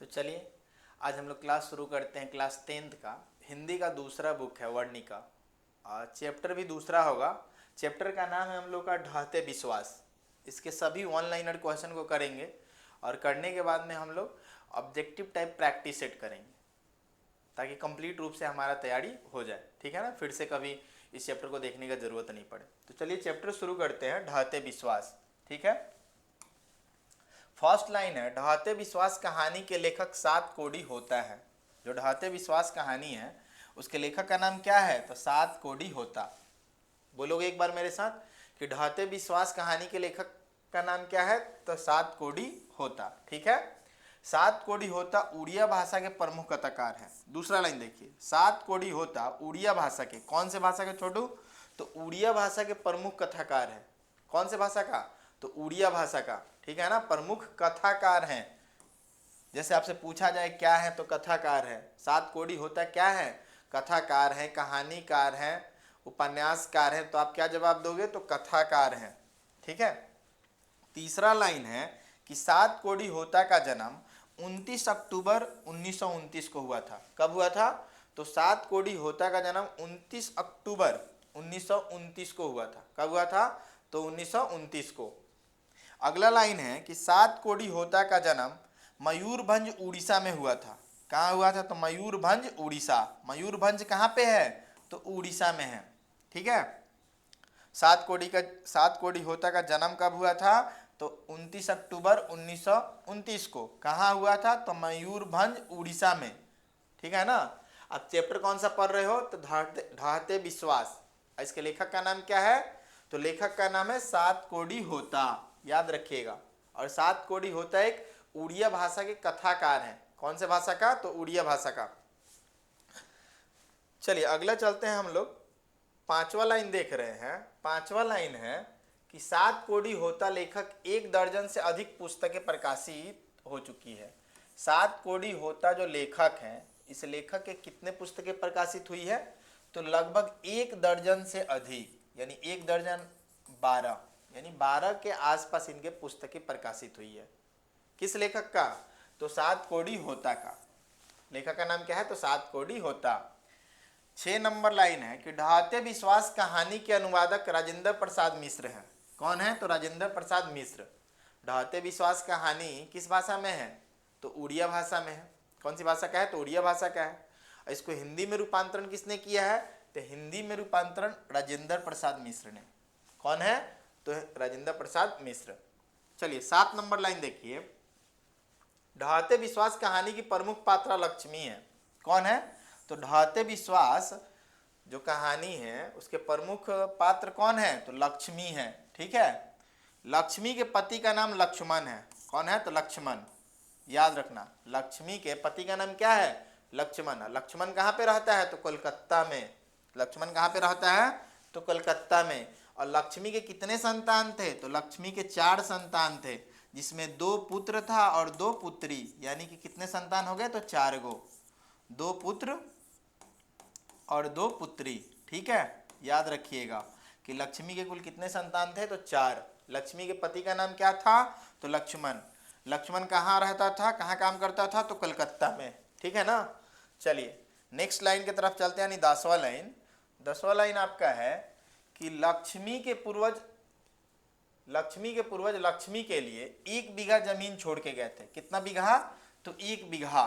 तो चलिए आज हम लोग क्लास शुरू करते हैं। क्लास 10th का हिंदी का दूसरा बुक है वर्णिका। चैप्टर भी दूसरा होगा। चैप्टर का नाम है हम लोग का ढाते विश्वास। इसके सभी वन लाइनर क्वेश्चन को करेंगे और करने के बाद में हम लोग ऑब्जेक्टिव टाइप प्रैक्टिस सेट करेंगे ताकि कंप्लीट रूप से हमारा तैयारी हो जाए। ठीक है ना, फिर से कभी इस चैप्टर को देखने की ज़रूरत नहीं पड़े। तो चलिए चैप्टर शुरू करते हैं, ढाते विश्वास। ठीक है, फर्स्ट लाइन है, ढाते विश्वास कहानी के लेखक सात कोडी होता है। जो ढाते विश्वास कहानी है उसके लेखक का नाम क्या है? तो सात कोडी होता। बोलोगे एक बार मेरे साथ कि ढाते विश्वास कहानी के लेखक का नाम क्या है? तो सात कोडी होता। ठीक है, सात कोडी होता उड़िया भाषा के प्रमुख कथाकार हैं। दूसरा लाइन देखिए, सात कोडी होता उड़िया भाषा के, कौन से भाषा के छोटू? तो उड़िया भाषा के प्रमुख कथाकार हैं। कौन से भाषा का? तो उड़िया भाषा का। ठीक है ना, प्रमुख कथाकार हैं। जैसे आपसे पूछा जाए क्या है तो कथाकार है। सात कोडी होता क्या है? कथाकार है, कहानीकार है, उपन्यासकार है। तो आप क्या जवाब दोगे? तो कथाकार हैं। ठीक है, तीसरा लाइन है कि सात कोडी होता का जन्म 29 अक्टूबर 1929 को हुआ था। कब हुआ था? तो सात कोडी होता का जन्म 29 अक्टूबर 1929 को हुआ था। कब हुआ था? तो 1929 को। अगला लाइन है कि सात कोडी होता का जन्म मयूरभंज उड़ीसा में हुआ था। कहाँ हुआ था? तो मयूरभंज उड़ीसा। मयूरभंज कहाँ पे है? तो उड़ीसा में है। ठीक है, सात कोडी होता का जन्म कब हुआ था? तो 29 अक्टूबर 1929 को। कहाँ हुआ था? तो मयूरभंज उड़ीसा में। ठीक है ना। अब चैप्टर कौन सा पढ़ रहे हो? तो ढाते विश्वास। इसके लेखक का नाम क्या है? तो लेखक का नाम है सात कोडी होता, याद रखिएगा। और सात कोडी होता एक उड़िया भाषा के कथाकार हैं। कौन से भाषा का? तो उड़िया भाषा का। चलिए अगला चलते हैं हम लोग। पांचवा लाइन देख रहे हैं। पांचवा लाइन है कि सात कोडी होता लेखक एक दर्जन से अधिक पुस्तकें प्रकाशित हो चुकी है। सात कोडी होता जो लेखक हैं, इस लेखक के कितने पुस्तकें प्रकाशित हुई है? तो लगभग एक दर्जन से अधिक, यानी एक दर्जन 12, यानी 12 के आसपास इनके पुस्तकें प्रकाशित हुई है। किस लेखक का? तो सात कोडी होता का। लेखक का नाम क्या है? तो सात कोडी होता। 6 नंबर लाइन है कि ढाते विश्वास कहानी के अनुवादक राजेंद्र प्रसाद मिश्र हैं। कौन है? तो राजेंद्र प्रसाद मिश्र। ढाते विश्वास कहानी किस भाषा में है? तो उड़िया भाषा में है। कौन सी भाषा का है? तो उड़िया भाषा का है। इसको हिंदी में रूपांतरण किसने किया है? तो हिंदी में रूपांतरण राजेंद्र प्रसाद मिश्र ने। कौन है? तो राजेंद्र प्रसाद मिश्र। चलिए 7 नंबर लाइन देखिए, ढाते विश्वास कहानी की प्रमुख पात्रा लक्ष्मी है। कौन है? तो ढाते विश्वास जो कहानी है उसके प्रमुख पात्र कौन है? तो लक्ष्मी है। ठीक है, लक्ष्मी के पति का नाम लक्ष्मण है। कौन है? तो लक्ष्मण। याद रखना, लक्ष्मी के पति का नाम क्या है? लक्ष्मण। लक्ष्मण कहाँ पे रहता है? तो कोलकाता में। लक्ष्मण कहाँ पे रहता है? तो कोलकाता में। और लक्ष्मी के कितने संतान थे? तो लक्ष्मी के 4 संतान थे, जिसमें 2 पुत्र था और 2 पुत्री, यानी कि कितने संतान हो गए? तो 4 गो। 2 पुत्र और 2 पुत्री। ठीक है, याद रखिएगा कि लक्ष्मी के कुल कितने संतान थे? तो 4। लक्ष्मी के पति का नाम क्या था? तो लक्ष्मण। लक्ष्मण कहाँ रहता था, कहाँ काम करता था? तो कलकत्ता में। ठीक है ना। चलिए नेक्स्ट लाइन की तरफ चलते हैं, यानी 10वां लाइन। 10वां लाइन आपका है कि लक्ष्मी के पूर्वज लक्ष्मी के लिए 1 बीघा जमीन छोड़ के गए थे। कितना बीघा? तो 1 बीघा।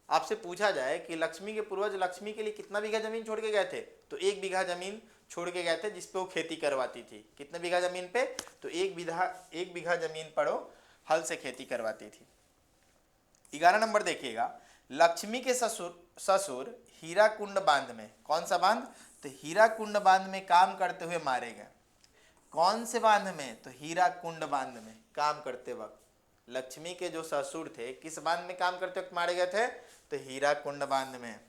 आपसे पूछा जाए कि लक्ष्मी के पूर्वज लक्ष्मी के लिए कितना बीघा जमीन छोड़ के गए थे? तो 1 बीघा जमीन छोड़ के गए थे, जिसपे वो खेती करवाती थी। कितने बीघा जमीन पे? तो 1 बीघा जमीन पर वो हल से खेती करवाती थी। 11 नंबर देखिएगा, लक्ष्मी के ससुर हीराकुंड बांध में। कौन सा बांध? तो हीराकुंड बांध में काम करते हुए मारे गए। कौन से बांध में? तो हीराकुंड बांध में काम करते वक्त लक्ष्मी के जो ससुर थे किस बांध में काम करते वक्त मारे गए थे? तो हीराकुंड बांध में।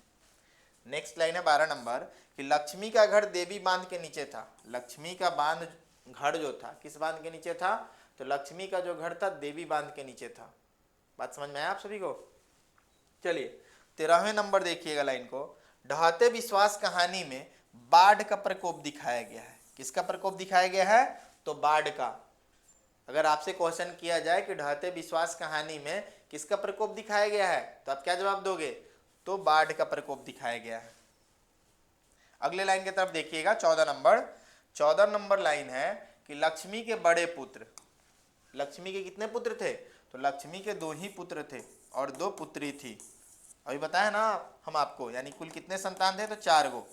नेक्स्ट लाइन है 12 नंबर कि लक्ष्मी का घर देवी बांध के नीचे था। लक्ष्मी का बांध घर जो था किस बांध के नीचे था? तो लक्ष्मी का जो घर था देवी बांध के नीचे था। बात समझ में आया आप सभी को? चलिए 13वें नंबर देखिएगा लाइन को, ढाते विश्वास कहानी में बाढ़ का प्रकोप दिखाया गया है। किसका प्रकोप दिखाया गया है? तो बाढ़ का। अगर आपसे क्वेश्चन किया जाए कि ढाते विश्वास कहानी में किसका प्रकोप दिखाया गया है? तो आप क्या जवाब दोगे? तो बाढ़ का प्रकोप दिखाया गया है। अगले लाइन की तरफ देखिएगा, 14 नंबर लाइन है कि लक्ष्मी के बड़े पुत्र, लक्ष्मी के कितने पुत्र थे? तो लक्ष्मी के 2 ही पुत्र थे और 2 पुत्री थी। अभी बताया ना हम आपको, यानी कुल कितने संतान थे? तो 4 गो।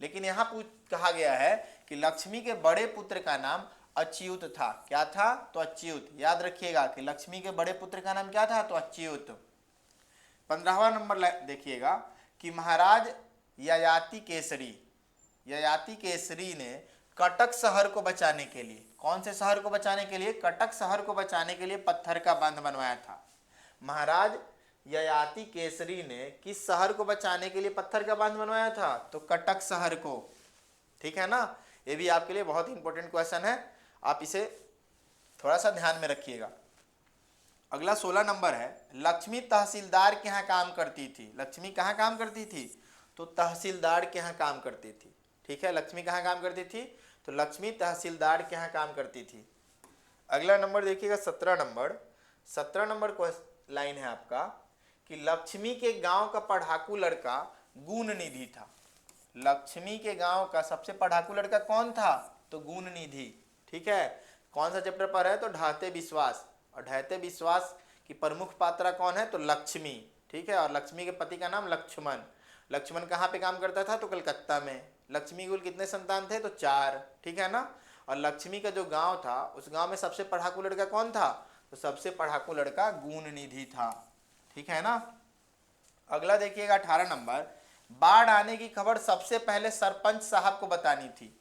लेकिन यहाँ कहा गया है कि लक्ष्मी के बड़े पुत्र का नाम अच्युत था। क्या था? तो अच्युत। याद रखिएगा कि लक्ष्मी के बड़े पुत्र का नाम क्या था? तो अच्युत। 15वां नंबर देखिएगा कि महाराज ययाति केसरी ने कटक शहर को बचाने के लिए, कौन से शहर को बचाने के लिए? कटक शहर को बचाने के लिए पत्थर का बांध बनवाया था। महाराज ययाति केसरी ने किस शहर को बचाने के लिए पत्थर का बांध बनवाया था? तो कटक शहर को। ठीक है ना? ये भी आपके लिए बहुत इंपॉर्टेंट क्वेश्चन है, आप इसे थोड़ा सा ध्यान में रखिएगा। अगला 16 नंबर है, लक्ष्मी तहसीलदार के यहाँ काम करती थी। लक्ष्मी कहाँ काम करती थी? तो तहसीलदार के यहाँ काम करती थी। ठीक है, लक्ष्मी कहाँ काम करती थी? तो लक्ष्मी तहसीलदार के यहाँ काम करती थी। अगला नंबर देखिएगा 17 नंबर लाइन है आपका कि लक्ष्मी के गांव का पढ़ाकू लड़का गुणनिधि था। लक्ष्मी के गांव का सबसे पढ़ाकू लड़का कौन था? तो गुणनिधि। ठीक है, कौन सा चैप्टर पर है? तो ढाते विश्वास। और ढाते विश्वास की प्रमुख पात्रा कौन है? तो लक्ष्मी। ठीक है, और लक्ष्मी के पति का नाम लक्ष्मण। लक्ष्मण कहाँ पे काम करता था? तो कलकत्ता में। लक्ष्मी कुल कितने संतान थे? तो 4। ठीक है ना? और लक्ष्मी का जो गांव था, उस गांव में सबसे पढ़ाकू लड़का कौन था? तो सबसे पढ़ाकू लड़का गुणनिधि था। ठीक है ना? अगला देखिएगा 18 नंबर, बाढ़ आने की खबर सबसे पहले सरपंच साहब को बतानी थी।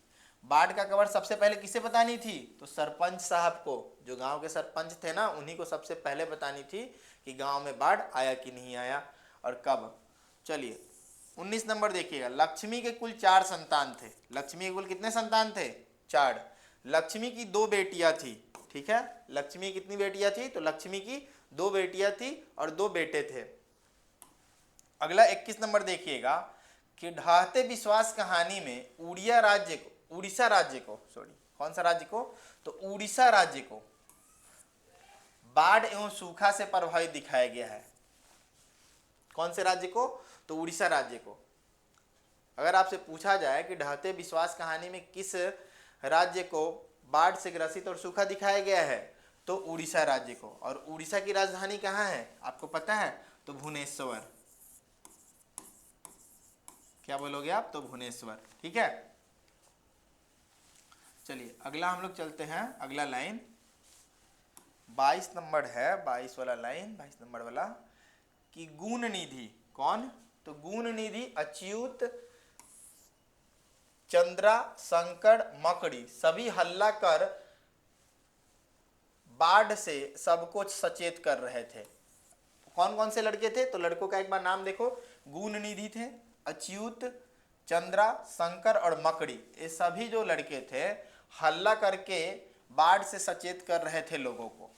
बाढ़ का खबर सबसे पहले किसे बतानी थी? तो सरपंच साहब को। जो गांव के सरपंच थे ना, उन्हीं को सबसे पहले बतानी थी कि गांव में बाढ़ आया कि नहीं आया और कब। चलिए 19 नंबर देखिएगा, लक्ष्मी के कुल 4 संतान थे। लक्ष्मी के कुल कितने संतान थे? 4। लक्ष्मी की 2 बेटियां थी। ठीक है, लक्ष्मी कितनी बेटियां थी? तो लक्ष्मी की 2 बेटियां थी और 2 बेटे थे। अगला 21 नंबर देखिएगा कि ढाते विश्वास कहानी में उड़िया राज्य को, उड़ीसा राज्य को, सॉरी कौन सा राज्य को? तो उड़ीसा राज्य को बाढ़ एवं सूखा से प्रभावित दिखाया गया है। कौन से राज्य को? तो उड़ीसा राज्य को। अगर आपसे पूछा जाए कि ढाते विश्वास कहानी में किस राज्य को बाढ़ से ग्रसित और सूखा दिखाया गया है? तो उड़ीसा राज्य को। और उड़ीसा की राजधानी कहाँ है? आपको पता है? तो भुवनेश्वर। क्या बोलोगे आप? तो भुवनेश्वर। ठीक है, चलिए अगला हम लोग चलते हैं। अगला लाइन 22 नंबर है, 22 वाला लाइन, 22 नंबर वाला कि गुणनिधि कौन? तो गुणनिधि अच्युत, चंद्रा, शंकर, मकड़ी सभी हल्ला कर बाढ़ से सबको सचेत कर रहे थे। कौन कौन से लड़के थे? तो लड़कों का एक बार नाम देखो, गुणनिधि थे, अच्युत, चंद्रा, शंकर और मकड़ी। ये सभी जो लड़के थे हल्ला करके बाढ़ से सचेत कर रहे थे लोगों को।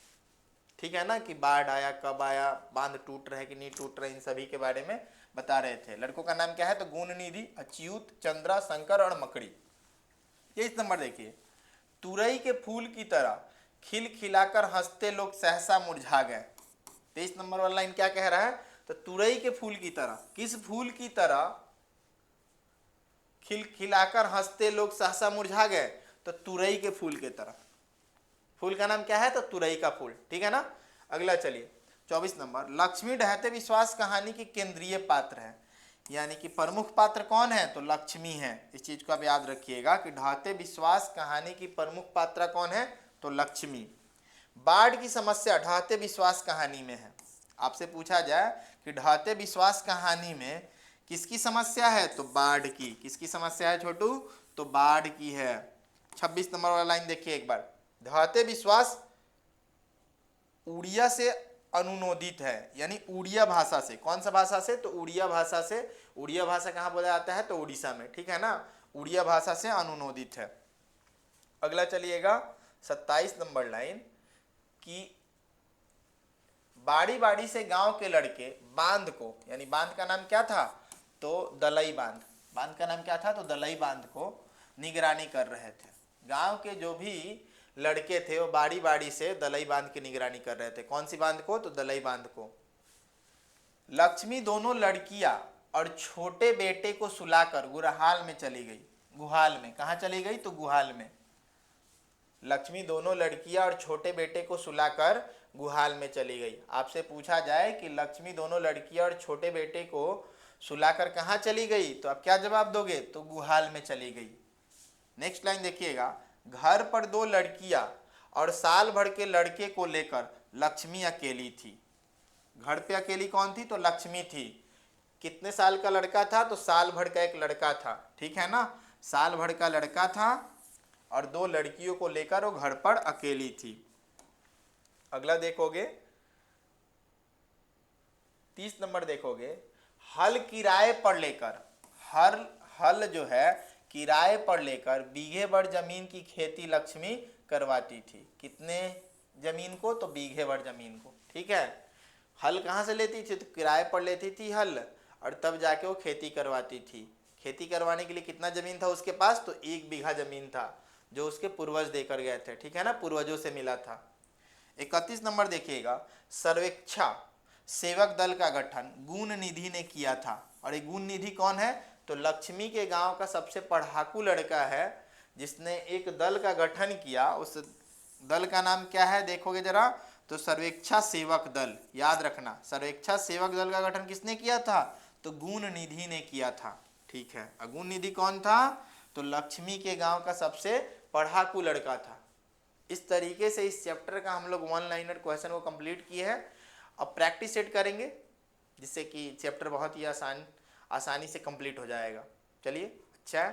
ठीक है ना? कि बाढ़ आया, कब आया, बांध टूट रहे कि नहीं टूट रहे, इन सभी के बारे में बता रहे थे। लड़कों का नाम क्या है? तो गुणनिधि, अच्युत, चंद्रा, शंकर और मकड़ी। 23 नंबर देखिए, तुरई के फूल की तरह खिल खिलाकर हंसते लोग सहसा मुरझा गए। 23 नंबर वाला लाइन क्या कह रहा है? तो तुरई के फूल की तरह, किस फूल की तरह खिल खिलाकर हंसते लोग सहसा मुरझा गए? तो तुरई के फूल की तरह। फूल का नाम क्या है? तो तुरई का फूल। ठीक है ना? अगला चलिए 24 नंबर, लक्ष्मी ढहते विश्वास कहानी की केंद्रीय पात्र है। यानी कि प्रमुख पात्र कौन है? तो लक्ष्मी है। इस चीज को आप याद रखिएगा कि ढहते विश्वास कहानी की प्रमुख पात्र कौन है? तो लक्ष्मी। बाढ़ की समस्या ढहते विश्वास कहानी में है। आपसे पूछा जाए कि ढहते विश्वास कहानी में किसकी समस्या है? तो बाढ़ की। किसकी समस्या है छोटू? तो बाढ़ की है। 26 नंबर वाला लाइन देखिए एक बार, ढहते विश्वास उड़िया से अनुनोदित है, यानी उड़िया भाषा से। कौन सा भाषा से? तो उड़िया भाषा से। उड़िया भाषा कहाँ बोला जाता है? तो उड़ीसा में। ठीक है ना? उड़िया भाषा से अनुनोदित है। अगला चलिएगा 27 नंबर लाइन कि बाड़ी बाड़ी से गांव के लड़के बांध को, यानी बांध का नाम क्या था? तो दलई बांध। बांध का नाम क्या था? तो दलई बांध को निगरानी कर रहे थे। गांव के जो भी लड़के थे, वो बारी बारी से दलई बांध की निगरानी कर रहे थे। कौन सी बांध को? तो दलई बांध को। लक्ष्मी दोनों लड़कियां और छोटे बेटे को सुलाकर गुरहाल में चली गई। गुहाल में, कहाँ चली गई? तो गुहाल में। लक्ष्मी दोनों लड़कियां और छोटे बेटे को सुलाकर गुहाल में चली गई। आपसे पूछा जाए कि लक्ष्मी दोनों लड़कियां और छोटे बेटे को सुलाकर कहाँ चली गई, तो आप क्या जवाब दोगे? तो गुहाल में चली गई। नेक्स्ट लाइन देखिएगा, घर पर 2 लड़कियां और साल भर के लड़के को लेकर लक्ष्मी अकेली थी। घर पे अकेली कौन थी? तो लक्ष्मी थी। कितने साल का लड़का था? तो साल भर का एक लड़का था, ठीक है ना, साल भर का लड़का था और 2 लड़कियों को लेकर वो घर पर अकेली थी। अगला देखोगे 30 नंबर देखोगे, हल किराए पर लेकर, हल जो है किराए पर लेकर बीघे भर जमीन की खेती लक्ष्मी करवाती थी। कितने जमीन को? तो बीघे भर जमीन को, ठीक है। हल कहाँ से लेती थी? तो किराए पर लेती थी हल, और तब जाके वो खेती करवाती थी। खेती करवाने के लिए कितना जमीन था उसके पास? तो 1 बीघा जमीन था, जो उसके पूर्वज देकर गए थे, ठीक है ना, पूर्वजों से मिला था। 31 नंबर देखिएगा, सर्वेक्षा सेवक दल का गठन गुण निधि ने किया था। और ये गुण निधि कौन है? तो लक्ष्मी के गांव का सबसे पढ़ाकू लड़का है, जिसने एक दल का गठन किया। उस दल का नाम क्या है? देखोगे जरा, तो सर्वेक्षा सेवक दल। याद रखना, सर्वेक्षा सेवक दल का गठन किसने किया था? तो गुण निधि ने किया था, ठीक है। गुण निधि कौन था? तो लक्ष्मी के गांव का सबसे पढ़ाकू लड़का था। इस तरीके से इस चैप्टर का हम लोग 1 लाइनर क्वेश्चन को कंप्लीट किए हैं। अब प्रैक्टिस सेट करेंगे, जिससे कि चैप्टर बहुत ही आसानी से कंप्लीट हो जाएगा। चलिए, अच्छा है।